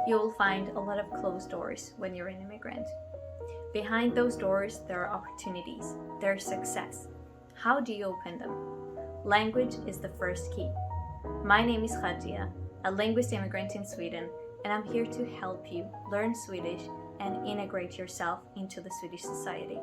You will find a lot of closed doors when you're an immigrant. Behind those doors, there are opportunities, there's success. How do you open them? Language is the first key. My name is Khadija, a linguist immigrant in Sweden, and I'm here to help you learn Swedish and integrate yourself into the Swedish society.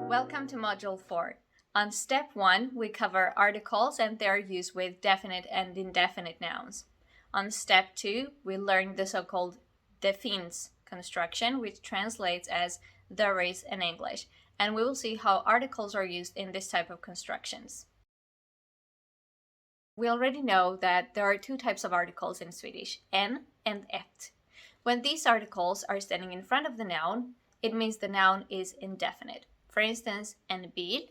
Welcome to Module 4. On Step 1, we cover articles and their use with definite and indefinite nouns. On Step 2, we learn the so-called "det finns" construction, which translates as "there is" in English, and we will see how articles are used in this type of constructions. We already know that there are two types of articles in Swedish, en and ett. When these articles are standing in front of the noun, it means the noun is indefinite. For instance, en bil,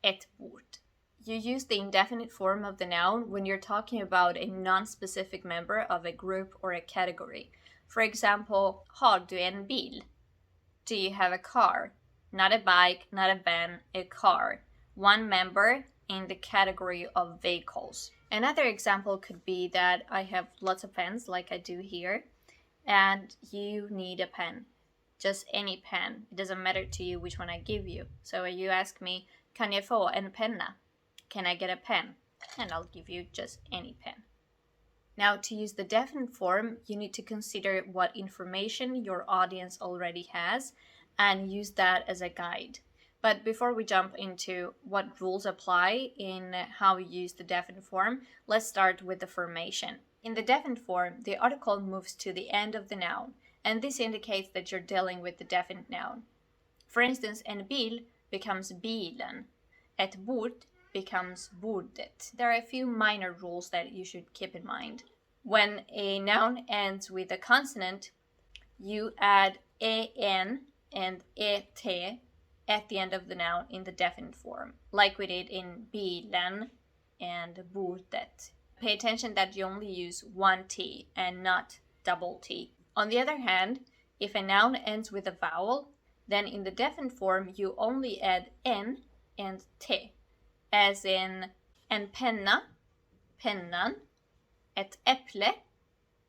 ett bord. You use the indefinite form of the noun when you're talking about a non-specific member of a group or a category. For example, har du en bil? Do you have a car? Not a bike, not a van, a car. One member in the category of vehicles. Another example could be that I have lots of pens, like I do here, and you need a pen. Just any pen. It doesn't matter to you which one I give you. So you ask me, kan jag få en penna? Can I get a pen? And I'll give you just any pen. Now, to use the definite form, you need to consider what information your audience already has and use that as a guide. But before we jump into what rules apply in how we use the definite form, let's start with the formation. In the definite form, the article moves to the end of the noun, and this indicates that you're dealing with the definite noun. For instance, en bil becomes bilen, ett bord becomes bordet. There are a few minor rules that you should keep in mind. When a noun ends with a consonant, you add en and et at the end of the noun in the definite form, like we did in bilen and bordet. Pay attention that you only use one T and not double T. On the other hand, if a noun ends with a vowel, then in the definite form you only add en and te, as in en penna, pennan, ett äpple,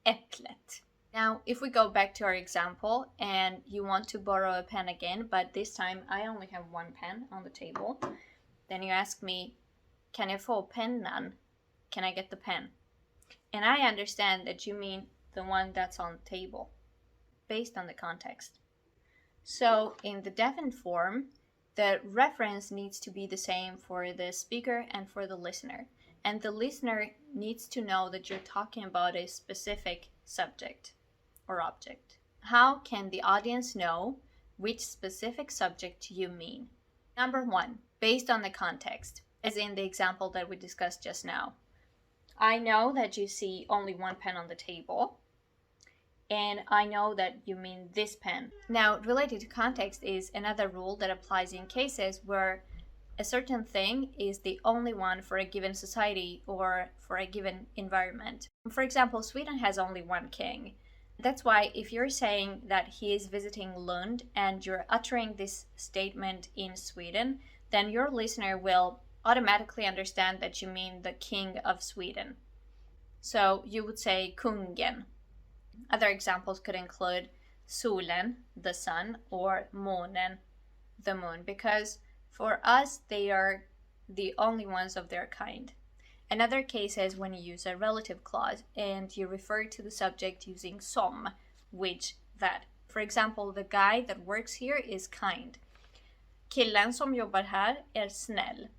äpplet. Now, if we go back to our example and you want to borrow a pen again, but this time I only have one pen on the table, then you ask me, kan jag få pennan? Can I get the pen? And I understand that you mean the one that's on the table, based on the context. So in the definite form, the reference needs to be the same for the speaker and for the listener. And the listener needs to know that you're talking about a specific subject or object. How can the audience know which specific subject you mean? Number 1, based on the context, as in the example that we discussed just now. I know that you see only one pen on the table, and I know that you mean this pen. Now, related to context is another rule that applies in cases where a certain thing is the only one for a given society or for a given environment. For example, Sweden has only one king. That's why if you're saying that he is visiting Lund and you're uttering this statement in Sweden, then your listener will automatically understand that you mean the king of Sweden. So you would say kungen. Other examples could include solen, the sun, or månen, the moon, because for us they are the only ones of their kind. Another case is when you use a relative clause and you refer to the subject using som, which, that. For example, the guy that works here is kind. Killen som jobbar här är snäll.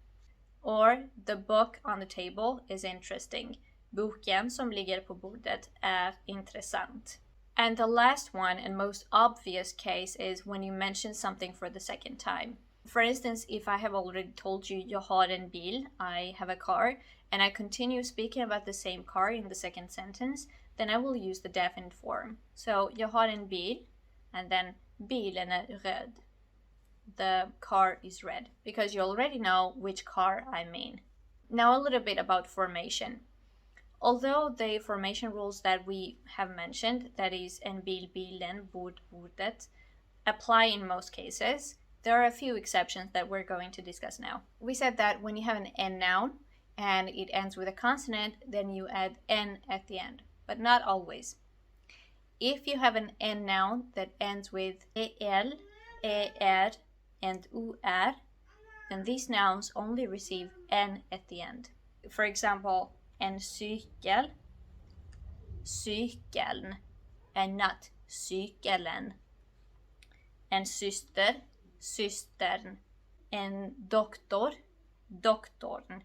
Or the book on the table is interesting. Boken som ligger på bordet är intressant. And the last one and most obvious case is when you mention something for the second time. For instance, if I have already told you jag har en bil, I have a car, and I continue speaking about the same car in the second sentence, then I will use the definite form. So, jag har en bil, and then bilen är röd. The car is red, because you already know which car I mean. Now a little bit about formation. Although the formation rules that we have mentioned, that is en bil, bilen, bord, bordet, apply in most cases, there are a few exceptions that we're going to discuss now. We said that when you have an N noun and it ends with a consonant, then you add N at the end, but not always. If you have an N noun that ends with EL, ER, and UR, then these nouns only receive N at the end. For example, en cykel, cykeln, and not cykelen. En syster, systern. En doktor, doktorn.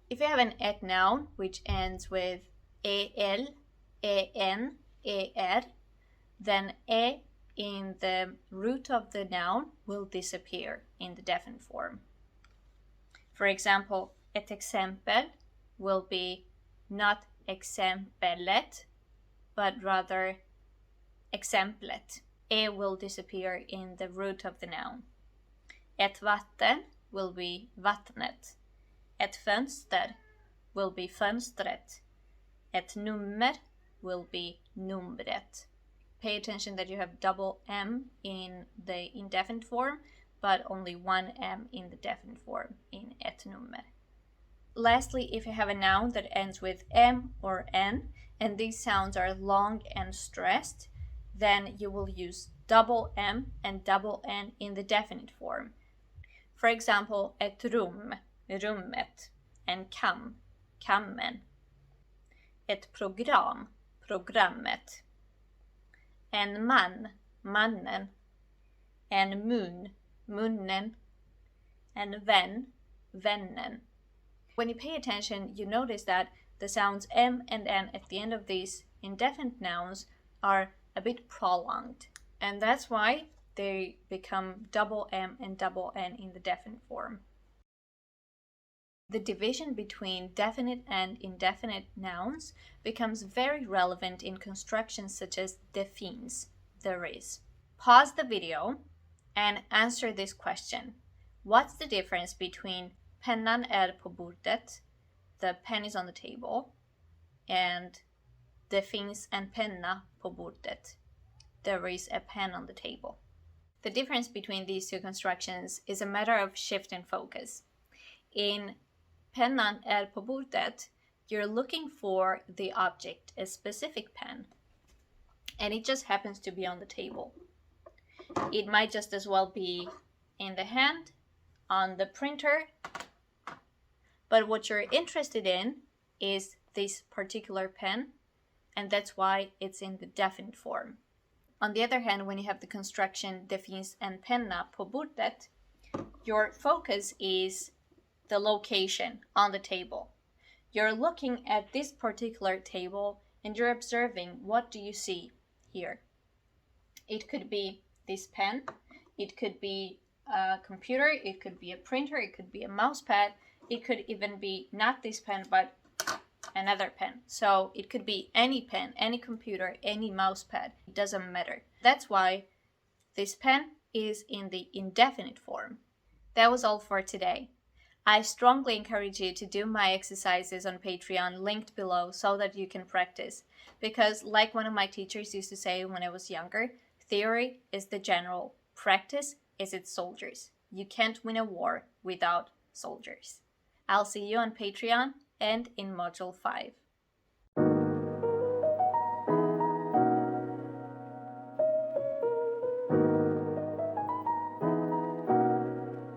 If you have an et noun which ends with el, en, er, then e in the root of the noun will disappear in the definite form. For example, ett exempel will be not exemplet, but rather exemplet. E will disappear in the root of the noun. Ett vatten will be vattnet. Ett fönster will be fönstret. Ett nummer will be numret. Pay attention that you have double M in the indefinite form, but only one M in the definite form in ett nummer. Lastly, if you have a noun that ends with M or N, and these sounds are long and stressed, then you will use double M and double N in the definite form. For example, ett rum, rummet, and kam, kammen. Ett program, programmet. En man, mannen. En mun, munnen. En vän, vännen. When you pay attention, you notice that the sounds M and N at the end of these indefinite nouns are a bit prolonged, and that's why they become double M and double N in the definite form. The division between definite and indefinite nouns becomes very relevant in constructions such as det finns, there is. Pause the video and answer this question. What's the difference between pennan är på bordet, the pen is on the table, and det finns en penna på bordet, there is a pen on the table? The difference between these two constructions is a matter of shift in focus. In pennan är på bordet, you're looking for the object, a specific pen, and it just happens to be on the table. It might just as well be in the hand, on the printer, but what you're interested in is this particular pen, and that's why it's in the definite form. On the other hand, when you have the construction det finns en penna på bordet, your focus is the location on the table. You're looking at this particular table and you're observing, what do you see here? It could be this pen, it could be a computer, it could be a printer, it could be a mouse pad, it could even be not this pen but another pen. So it could be any pen, any computer, any mouse pad, it doesn't matter. That's why this pen is in the indefinite form. That was all for today. I strongly encourage you to do my exercises on Patreon linked below so that you can practice. Because like one of my teachers used to say when I was younger, theory is the general, practice is its soldiers. You can't win a war without soldiers. I'll see you on Patreon and in Module 5.